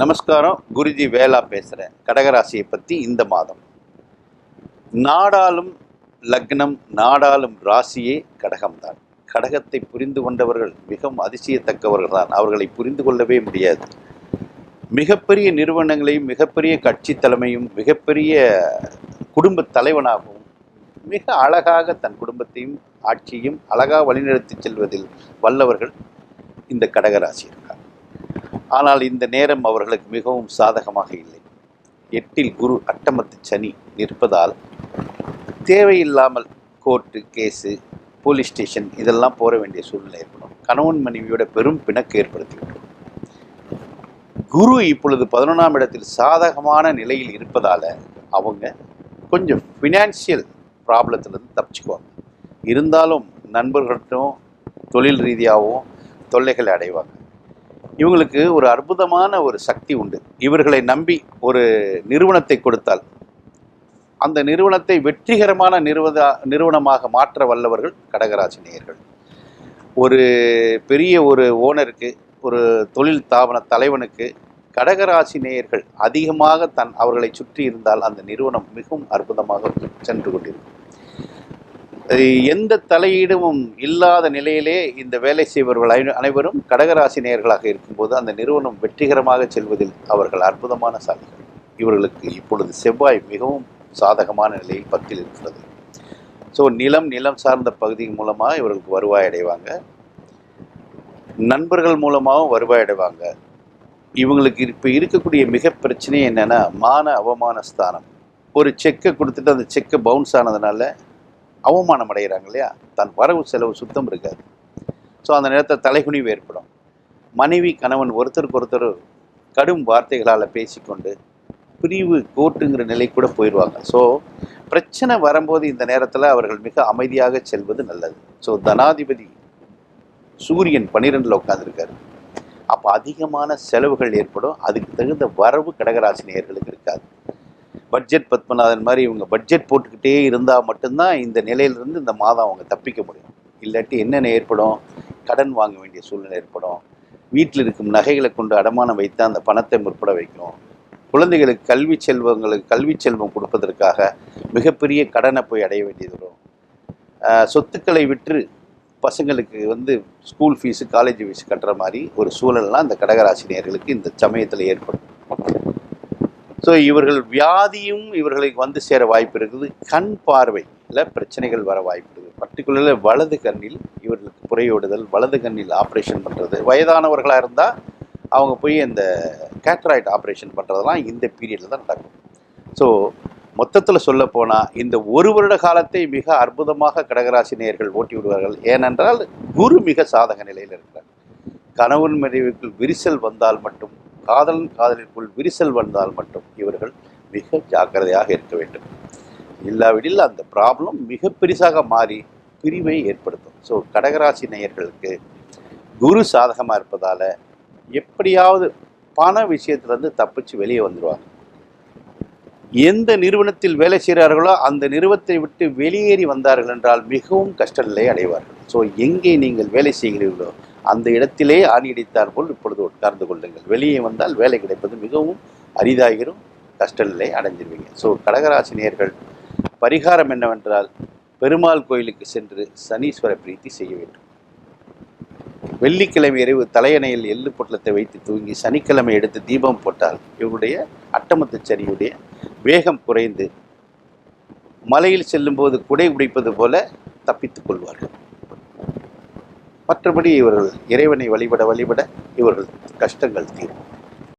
நமஸ்காரம். குருஜி வேலா பேசுகிறேன். கடகராசியை பற்றி இந்த மாதம் நாடாளும் லக்னம், நாடாளும் ராசியே கடகம்தான். கடகத்தை புரிந்து கொண்டவர்கள் மிகவும் அதிசயத்தக்கவர்கள் தான். அவர்களை புரிந்து கொள்ளவே முடியாது. மிகப்பெரிய நிறுவனங்களையும், மிகப்பெரிய கட்சி தலைமையும், மிகப்பெரிய குடும்ப தலைவனாகவும் மிக அழகாக தன் குடும்பத்தையும் ஆட்சியும் அழகாக வழிநடத்தி செல்வதில் வல்லவர்கள் இந்த கடகராசி இருக்கார். ஆனால் இந்த நேரம் அவர்களுக்கு மிகவும் சாதகமாக இல்லை. 8ல் குரு, அட்டமத்து சனி நிற்பதால் தேவையில்லாமல் கோர்ட்டு கேஸு, போலீஸ் ஸ்டேஷன் இதெல்லாம் போக வேண்டிய சூழ்நிலை ஏற்படும். கணவன் மனைவியோட பெரும் பிணக்கு ஏற்படுத்திவிடும். குரு இப்பொழுது 11ஆம் இடத்தில் சாதகமான நிலையில் இருப்பதால் அவங்க கொஞ்சம் ஃபினான்ஷியல் ப்ராப்ளத்திலிருந்து தப்பிச்சுக்குவாங்க. இருந்தாலும் நண்பர்கள்ட்டும் தொழில் ரீதியாகவும் தொல்லைகளை அடைவாங்க. இவங்களுக்கு ஒரு அற்புதமான ஒரு சக்தி உண்டு. இவர்களை நம்பி ஒரு நிறுவனத்தை கொடுத்தால் அந்த நிறுவனத்தை வெற்றிகரமான நிறுவனமாக மாற்ற வல்லவர்கள் கடகராசி நேயர்கள். ஒரு பெரிய ஒரு ஓனருக்கு, ஒரு தொழில் தாபன தலைவனுக்கு கடகராசி நேயர்கள் அதிகமாக அவர்களை சுற்றி இருந்தால் அந்த நிறுவனம் மிகவும் அற்புதமாக சென்று கொண்டிருக்கும். எந்த தலையீடும் இல்லாத நிலையிலே இந்த வேலை செய்பவர்கள் அனைவரும் கடகராசி நேயர்களாக இருக்கும்போது அந்த நிறுவனம் வெற்றிகரமாக செல்வதில் அவர்கள் அற்புதமான சாதிகள். இவர்களுக்கு இப்பொழுது செவ்வாய் மிகவும் சாதகமான நிலையில் 10ல் இருக்கிறது. ஸோ நிலம் சார்ந்த பகுதி மூலமாக இவர்களுக்கு வருவாய் அடைவாங்க. நண்பர்கள் மூலமாகவும் வருவாய் அடைவாங்க. இவங்களுக்கு இப்போ இருக்கக்கூடிய மிக பிரச்சனை என்னென்னா, மான அவமான ஸ்தானம். ஒரு செக்கை கொடுத்துட்டு அந்த செக்கை பவுன்ஸ் ஆனதுனால அவமானம் அடைகிறாங்க இல்லையா? தன் வரவு செலவு சுத்தம் இருக்காது. ஸோ அந்த நேரத்தில் தலைகுனிவு ஏற்படும். மனைவி கணவன் ஒருத்தருக்கு ஒருத்தர் கடும் வார்த்தைகளால் பேசிக்கொண்டு பிரிவு கோர்ட்டுங்கிற நிலை கூட போயிடுவாங்க. ஸோ பிரச்சனை வரும்போது இந்த நேரத்தில் அவர்கள் மிக அமைதியாக செல்வது நல்லது. ஸோ தனாதிபதி சூரியன் 12ல் உட்காந்துருக்காரு. அப்போ அதிகமான செலவுகள் ஏற்படும். அதுக்கு தகுந்த வரவு கடகராசி நேயர்களுக்கு இருக்காது. பட்ஜெட் பத்மநாதன் மாதிரி இவங்க பட்ஜெட் போட்டுக்கிட்டே இருந்தால் மட்டும்தான் இந்த நிலையிலிருந்து இந்த மாதம் அவங்க தப்பிக்க முடியும். இல்லாட்டி என்னென்ன ஏற்படும்? கடன் வாங்க வேண்டிய சூழ்நிலை ஏற்படும். வீட்டில் இருக்கும் நகைகளை கொண்டு அடமானம் வைத்து அந்த பணத்தை முற்பட வைக்கும். குழந்தைகளுக்கு கல்வி செல்வம் கொடுப்பதற்காக மிகப்பெரிய கடனை போய் அடைய வேண்டியது வரும். சொத்துக்களை விற்று பசங்களுக்கு ஸ்கூல் ஃபீஸு, காலேஜ் ஃபீஸ் கட்டுற மாதிரி ஒரு சூழல்லாம் இந்த கடகராசி நேயர்களுக்கு இந்த சமயத்தில் ஏற்படும். ஸோ இவர்கள் வியாதியும் இவர்களுக்கு சேர வாய்ப்பு இருக்குது. கண் பார்வையில் பிரச்சனைகள் வர வாய்ப்பு இருக்குது. பர்டிகுலராக வலது கண்ணில் இவர்களுக்கு புரையோடுதல், வலது கண்ணில் ஆப்ரேஷன் பண்ணுறது. வயதானவர்களாக இருந்தால் அவங்க போய் இந்த கேட்ராய்ட் ஆப்ரேஷன் பண்ணுறதெல்லாம் இந்த பீரியடில் தான் நடக்கும். ஸோ மொத்தத்தில் சொல்ல போனால் இந்த ஒரு வருட காலத்தை மிக அற்புதமாக கடகராசி நேயர்கள் ஓட்டி விடுவார்கள். ஏனென்றால் குரு மிக சாதக நிலையில் இருக்கிறார். கணவன் மனைவிக்குள் விரிசல் வந்தால் மட்டும், காதலிற்குள் விரிசல் வந்தால் மட்டும் இவர்கள் மிக ஜாக்கிரதையாக இருக்க வேண்டும். இல்லாவிடில் அந்த ப்ராப்ளம் மிக பெரிசாக மாறி பிரிவை ஏற்படுத்தும். ஸோ கடகராசி நேயர்களுக்கு குரு சாதகமாக இருப்பதால் எப்படியாவது பண விஷயத்துலேருந்து தப்பிச்சு வெளியே வந்துடுவாங்க. எந்த நிறுவனத்தில் வேலை செய்கிறார்களோ அந்த நிறுவனத்தை விட்டு வெளியேறி வந்தார்கள் என்றால் மிகவும் கஷ்ட நிலையை அடைவார்கள். ஸோ எங்கே நீங்கள் வேலை செய்கிறீர்களோ அந்த இடத்திலே ஆணியடித்தார் போல் இப்பொழுது உட்கார்ந்து கொள்ளுங்கள். வெளியே வந்தால் வேலை கிடைப்பது மிகவும் அரிதாகிரும். கஷ்ட நிலை அடைஞ்சிருவீங்க. ஸோ கடகராசி நேயர்கள் பரிகாரம் என்னவென்றால், பெருமாள் கோயிலுக்கு சென்று சனீஸ்வர பிரீத்தி செய்ய வேண்டும். வெள்ளிக்கிழமை இரவு தலையணையில் எள்ளு பொட்டலத்தை வைத்து தூங்கி சனிக்கிழமை எடுத்து தீபம் போட்டால் இவருடைய அட்டமத்து சனியுடைய வேகம் குறைந்து மலையில் செல்லும்போது குடை பிடிப்பது போல தப்பித்துக் கொள்வார்கள். மற்றபடி இவர்கள் இறைவனை வழிபட இவர்கள் கஷ்டங்கள் தீரும்.